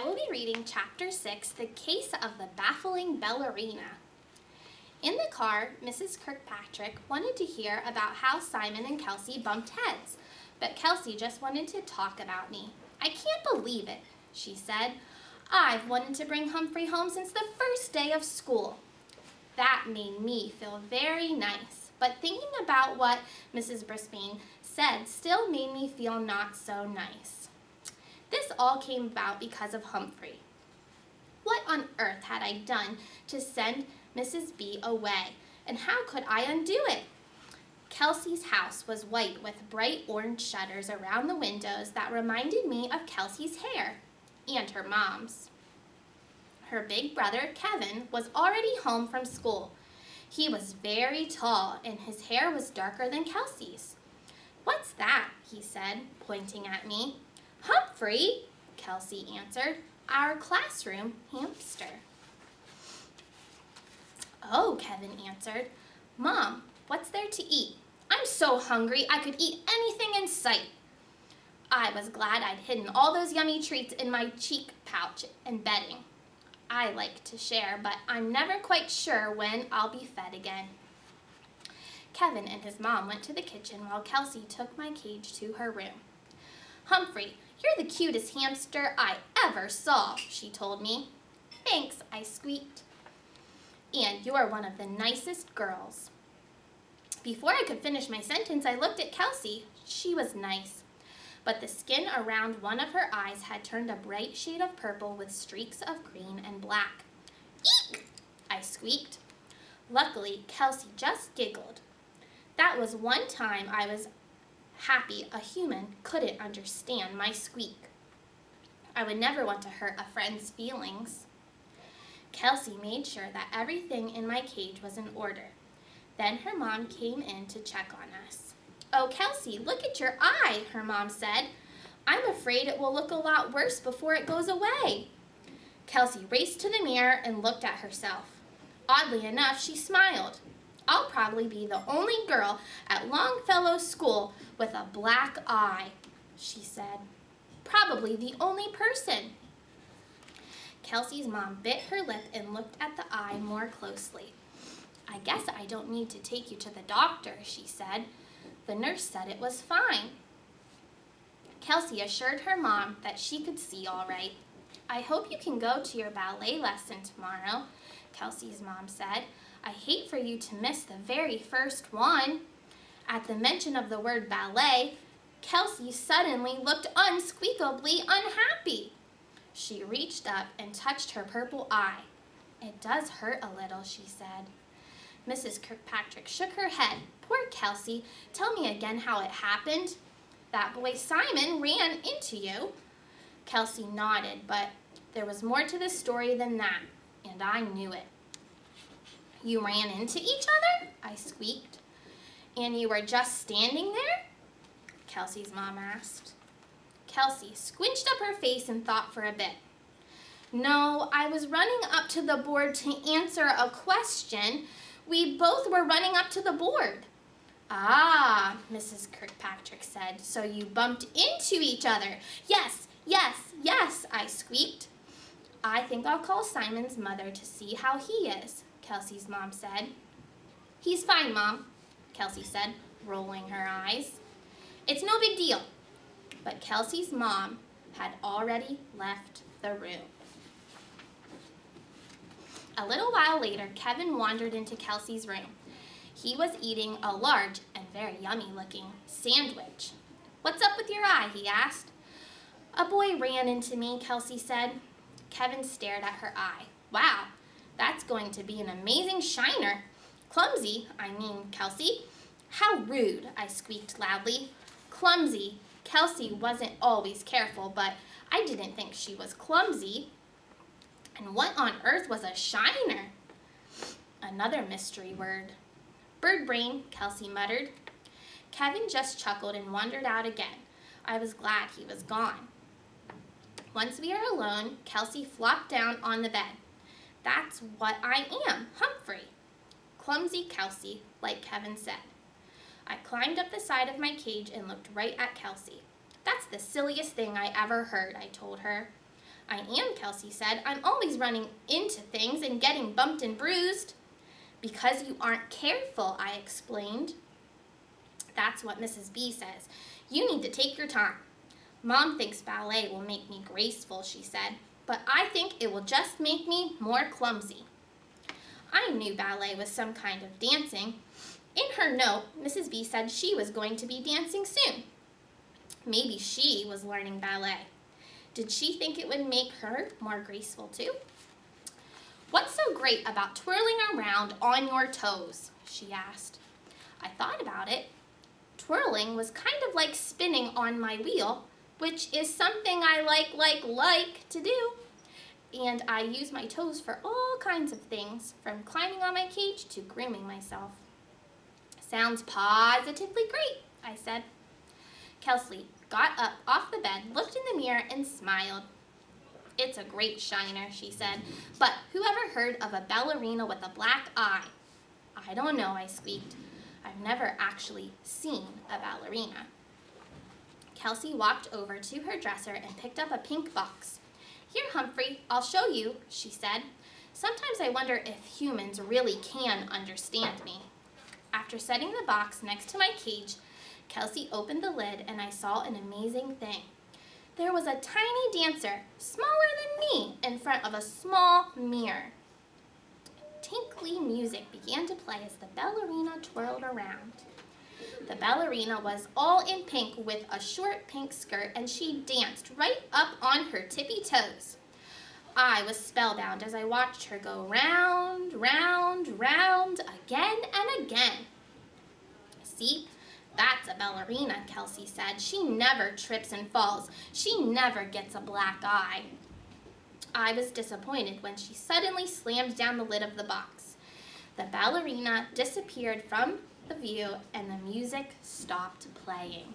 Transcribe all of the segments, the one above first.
I will be reading Chapter 6, The Case of the Baffling Ballerina. In the car, Mrs. Kirkpatrick wanted to hear about how Simon and Kelsey bumped heads, but Kelsey just wanted to talk about me. "I can't believe it," she said. "I've wanted to bring Humphrey home since the first day of school." That made me feel very nice, but thinking about what Mrs. Brisbane said still made me feel not so nice. This all came about because of Humphrey. What on earth had I done to send Mrs. B away, and how could I undo it? Kelsey's house was white with bright orange shutters around the windows that reminded me of Kelsey's hair, and her mom's. Her big brother, Kevin, was already home from school. He was very tall, and his hair was darker than Kelsey's. "What's that?" he said, pointing at me. "Humphrey," Kelsey answered, "our classroom hamster." "Oh," Kevin answered. "Mom, what's there to eat? I'm so hungry I could eat anything in sight." I was glad I'd hidden all those yummy treats in my cheek pouch and bedding. I like to share, but I'm never quite sure when I'll be fed again. Kevin and his mom went to the kitchen while Kelsey took my cage to her room. "Humphrey, you're the cutest hamster I ever saw," she told me. "Thanks," I squeaked. "And you're one of the nicest girls." Before I could finish my sentence, I looked at Kelsey. She was nice, but the skin around one of her eyes had turned a bright shade of purple with streaks of green and black. "Eek!" I squeaked. Luckily, Kelsey just giggled. That was one time I was happy a human couldn't understand my squeak. I would never want to hurt a friend's feelings. Kelsey made sure that everything in my cage was in order. Then her mom came in to check on us. "Oh, Kelsey, look at your eye," her mom said. "I'm afraid it will look a lot worse before it goes away." Kelsey raced to the mirror and looked at herself. Oddly enough, she smiled. "I'll probably be the only girl at Longfellow's school with a black eye," she said. "Probably the only person." Kelsey's mom bit her lip and looked at the eye more closely. "I guess I don't need to take you to the doctor," she said. "The nurse said it was fine." Kelsey assured her mom that she could see all right. "I hope you can go to your ballet lesson tomorrow," Kelsey's mom said. "I hate for you to miss the very first one." At the mention of the word ballet, Kelsey suddenly looked unsqueakably unhappy. She reached up and touched her purple eye. "It does hurt a little," she said. Mrs. Kirkpatrick shook her head. "Poor Kelsey, tell me again how it happened." "That boy Simon ran into you." Kelsey nodded, but there was more to the story than that, and I knew it. "You ran into each other?" I squeaked. "And you were just standing there?" Kelsey's mom asked. Kelsey squinched up her face and thought for a bit. "No, I was running up to the board to answer a question. We both were running up to the board." "Ah," Mrs. Kirkpatrick said, "so you bumped into each other." "Yes, yes, yes," I squeaked. "I think I'll call Simon's mother to see how he is," Kelsey's mom said. "He's fine, Mom," Kelsey said, rolling her eyes. "It's no big deal." But Kelsey's mom had already left the room. A little while later, Kevin wandered into Kelsey's room. He was eating a large and very yummy-looking sandwich. "What's up with your eye?" he asked. "A boy ran into me," Kelsey said. Kevin stared at her eye. "Wow, that's going to be an amazing shiner. Clumsy, I mean, Kelsey." "How rude," I squeaked loudly. "Clumsy." Kelsey wasn't always careful, but I didn't think she was clumsy. And what on earth was a shiner? Another mystery word. "Bird brain," Kelsey muttered. Kevin just chuckled and wandered out again. I was glad he was gone. Once we were alone, Kelsey flopped down on the bed. "That's what I am, Humphrey." Clumsy Kelsey, like Kevin said. I climbed up the side of my cage and looked right at Kelsey. "That's the silliest thing I ever heard," I told her. I am, Kelsey said. I'm always running into things and getting bumped and bruised. Because you aren't careful, I explained. That's what Mrs. B says. You need to take your time. Mom thinks ballet will make me graceful, she said, but I think it will just make me more clumsy. I knew ballet was some kind of dancing. In her note, Mrs. B said she was going to be dancing soon. Maybe she was learning ballet. Did she think it would make her more graceful too? What's so great about twirling around on your toes? She asked. I thought about it. Twirling was kind of like spinning on my wheel, which is something I like to do. And I use my toes for all kinds of things, from climbing on my cage to grooming myself. Sounds positively great, I said. Kelsey got up off the bed, looked in the mirror, and smiled. It's a great shiner, she said, but who ever heard of a ballerina with a black eye? I don't know, I squeaked. I've never actually seen a ballerina. Kelsey walked over to her dresser and picked up a pink box. Here, Humphrey, I'll show you, she said. Sometimes I wonder if humans really can understand me. After setting the box next to my cage, Kelsey opened the lid and I saw an amazing thing. There was a tiny dancer, smaller than me, in front of a small mirror. Tinkly music began to play as the ballerina twirled around. The ballerina was all in pink with a short pink skirt, and she danced right up on her tippy toes. I was spellbound as I watched her go round, round, round, again and again. See? That's a ballerina, Kelsey said. She never trips and falls. She never gets a black eye. I was disappointed when she suddenly slammed down the lid of the box. The ballerina disappeared from the view and the music stopped playing.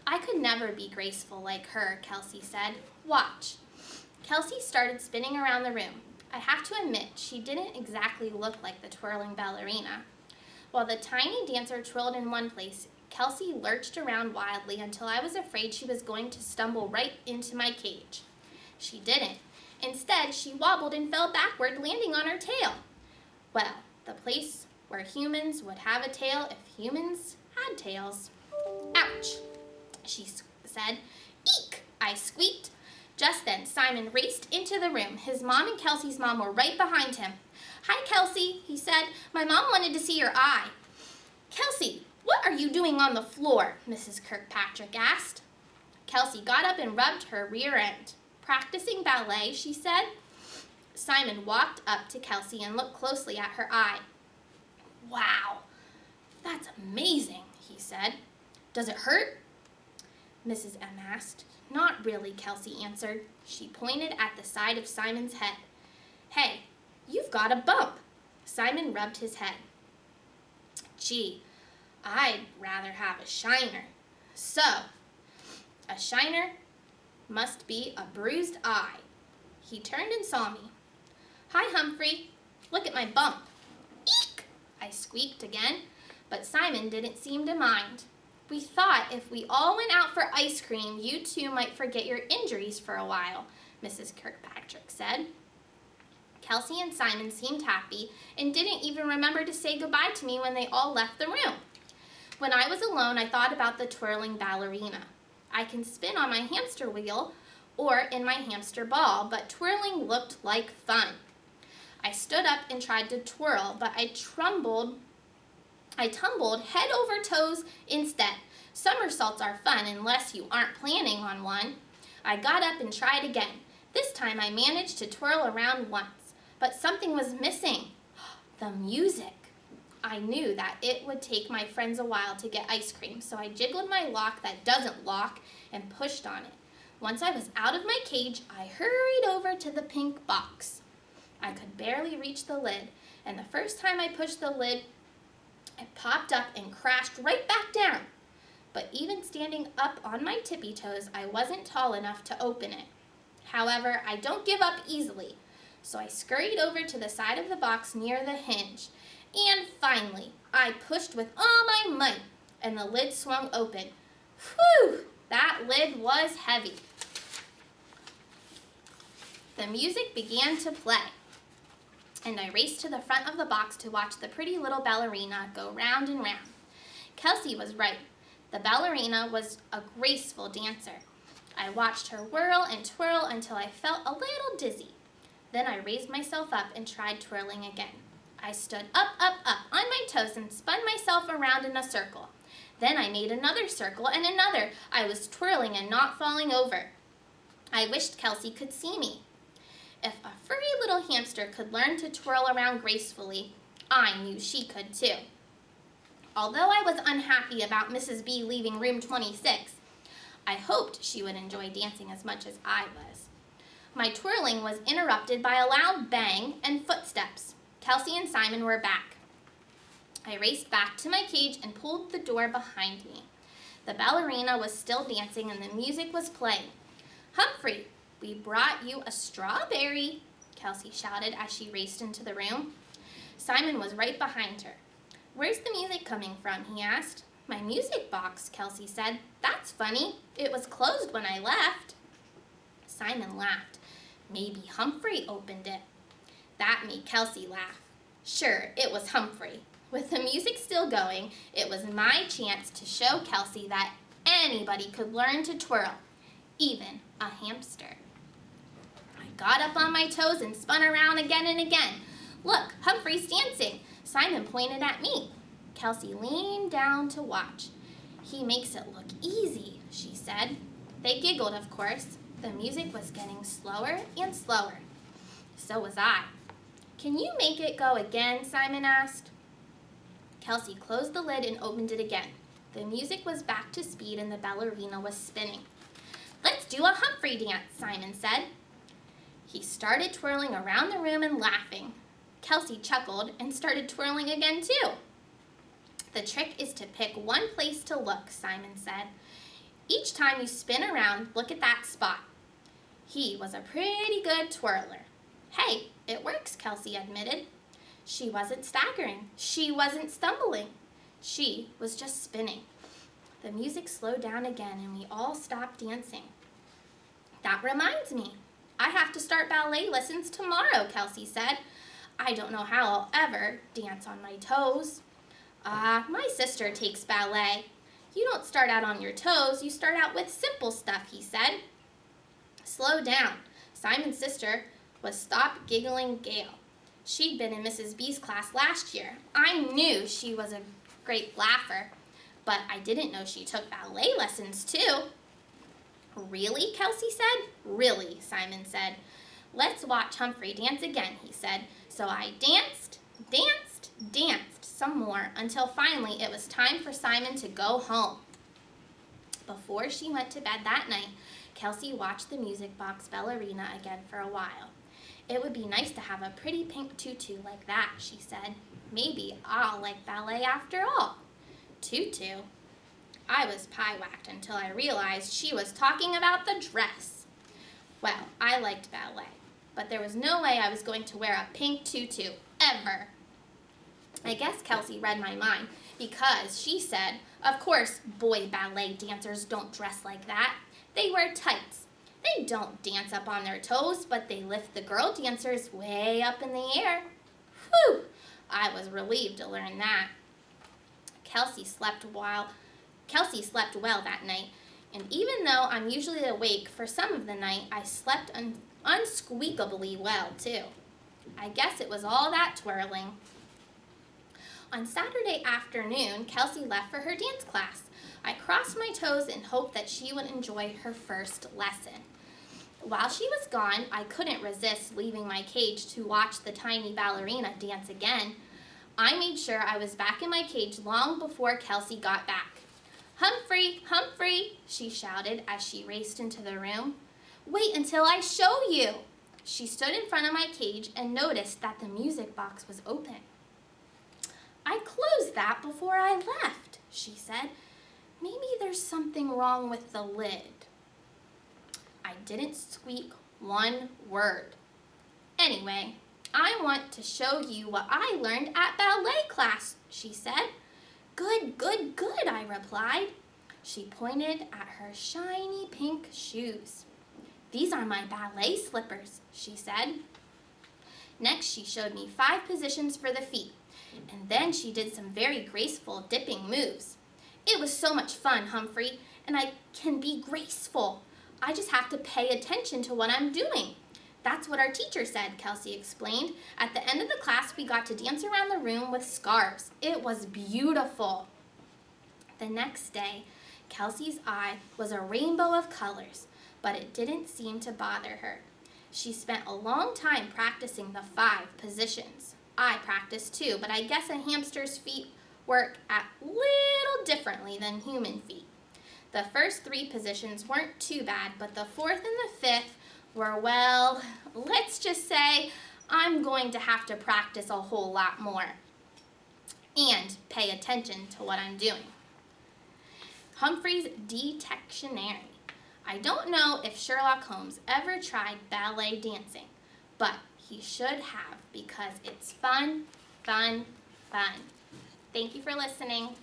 I could never be graceful like her, Kelsey said. Watch. Kelsey started spinning around the room. I have to admit, she didn't exactly look like the twirling ballerina. While the tiny dancer twirled in one place, Kelsey lurched around wildly until I was afraid she was going to stumble right into my cage. She didn't. Instead, she wobbled and fell backward, landing on her tail. Well, the place where humans would have a tail if humans had tails. Ouch, she said. Eek, I squeaked. Just then, Simon raced into the room. His mom and Kelsey's mom were right behind him. Hi, Kelsey, he said. My mom wanted to see your eye. Kelsey, what are you doing on the floor? Mrs. Kirkpatrick asked. Kelsey got up and rubbed her rear end. Practicing ballet, she said. Simon walked up to Kelsey and looked closely at her eye. Wow, that's amazing, he said. Does it hurt? Mrs. M asked. Not really, Kelsey answered. She pointed at the side of Simon's head. Hey, you've got a bump. Simon rubbed his head. Gee, I'd rather have a shiner. So, a shiner must be a bruised eye. He turned and saw me. Hi, Humphrey. Look at my bump. Eek! I squeaked again, but Simon didn't seem to mind. We thought if we all went out for ice cream, you two might forget your injuries for a while, Mrs. Kirkpatrick said. Kelsey and Simon seemed happy and didn't even remember to say goodbye to me when they all left the room. When I was alone, I thought about the twirling ballerina. I can spin on my hamster wheel or in my hamster ball, but twirling looked like fun. I stood up and tried to twirl, but I tumbled head over toes instead. Somersaults are fun unless you aren't planning on one. I got up and tried again. This time I managed to twirl around once, but something was missing. The music. I knew that it would take my friends a while to get ice cream, so I jiggled my lock that doesn't lock and pushed on it. Once I was out of my cage, I hurried over to the pink box. I could barely reach the lid, and the first time I pushed the lid, it popped up and crashed right back down. But even standing up on my tippy toes, I wasn't tall enough to open it. However, I don't give up easily, so I scurried over to the side of the box near the hinge. And finally, I pushed with all my might, and the lid swung open. Whew! That lid was heavy. The music began to play, and I raced to the front of the box to watch the pretty little ballerina go round and round. Kelsey was right. The ballerina was a graceful dancer. I watched her whirl and twirl until I felt a little dizzy. Then I raised myself up and tried twirling again. I stood up on my toes and spun myself around in a circle. Then I made another circle and another. I was twirling and not falling over. I wished Kelsey could see me. If a furry little hamster could learn to twirl around gracefully, I knew she could too. Although I was unhappy about Mrs. B leaving room 26, I hoped she would enjoy dancing as much as I was. My twirling was interrupted by a loud bang and footsteps. Kelsey and Simon were back. I raced back to my cage and pulled the door behind me. The ballerina was still dancing and the music was playing. "Humphrey, we brought you a strawberry," Kelsey shouted as she raced into the room. Simon was right behind her. "Where's the music coming from?" he asked. "My music box," Kelsey said. "That's funny. It was closed when I left." Simon laughed. "Maybe Humphrey opened it." That made Kelsey laugh. Sure, it was Humphrey. With the music still going, it was my chance to show Kelsey that anybody could learn to twirl, even a hamster. I got up on my toes and spun around again and again. "Look, Humphrey's dancing." Simon pointed at me. Kelsey leaned down to watch. "He makes it look easy," she said. They giggled, of course. The music was getting slower and slower. So was I. "Can you make it go again?" Simon asked. Kelsey closed the lid and opened it again. The music was back to speed and the ballerina was spinning. "Let's do a Humphrey dance," Simon said. He started twirling around the room and laughing. Kelsey chuckled and started twirling again too. "The trick is to pick one place to look," Simon said. "Each time you spin around, look at that spot." He was a pretty good twirler. "Hey, it works," Kelsey admitted. She wasn't staggering. She wasn't stumbling. She was just spinning. The music slowed down again and we all stopped dancing. "That reminds me, I have to start ballet lessons tomorrow," Kelsey said. "I don't know how I'll ever dance on my toes." My sister takes ballet." "You don't start out on your toes, you start out with simple stuff," he said. "Slow down." Simon's sister was Stop Giggling Gail. She'd been in Mrs. B's class last year. I knew she was a great laugher, but I didn't know she took ballet lessons too. "Really?" Kelsey said. "Really," Simon said. "Let's watch Humphrey dance again," he said. So I danced some more until finally it was time for Simon to go home. Before she went to bed that night, Kelsey watched the music box ballerina again for a while. "It would be nice to have a pretty pink tutu like that," she said. "Maybe I'll like ballet after all." Tutu? I was pie-whacked until I realized she was talking about the dress. Well, I liked ballet, but there was no way I was going to wear a pink tutu, ever. I guess Kelsey read my mind, because she said, "Of course, boy ballet dancers don't dress like that. They wear tights. They don't dance up on their toes, but they lift the girl dancers way up in the air." Whew! I was relieved to learn that. Kelsey slept well that night, and even though I'm usually awake for some of the night, I slept unsqueakably well, too. I guess it was all that twirling. On Saturday afternoon, Kelsey left for her dance class. I crossed my toes and hoped that she would enjoy her first lesson. While she was gone, I couldn't resist leaving my cage to watch the tiny ballerina dance again. I made sure I was back in my cage long before Kelsey got back. "Humphrey, Humphrey," she shouted as she raced into the room. "Wait until I show you." She stood in front of my cage and noticed that the music box was open. "I closed that before I left," she said. "Maybe there's something wrong with the lid." I didn't squeak one word. "Anyway, I want to show you what I learned at ballet class," she said. "Good, good, good," I replied. She pointed at her shiny pink shoes. "These are my ballet slippers," she said. Next, she showed me 5 positions for the feet, and then she did some very graceful dipping moves. "It was so much fun, Humphrey, and I can be graceful. I just have to pay attention to what I'm doing." "That's what our teacher said," Kelsey explained. "At the end of the class, we got to dance around the room with scarves. It was beautiful." The next day, Kelsey's eye was a rainbow of colors, but it didn't seem to bother her. She spent a long time practicing the 5 positions. I practiced too, but I guess a hamster's feet work a little differently than human feet. The first 3 positions weren't too bad, but the 4th and the 5th were, well, let's just say I'm going to have to practice a whole lot more and pay attention to what I'm doing. Humphrey's Detectionary. I don't know if Sherlock Holmes ever tried ballet dancing, but he should have because it's fun, fun, fun. Thank you for listening.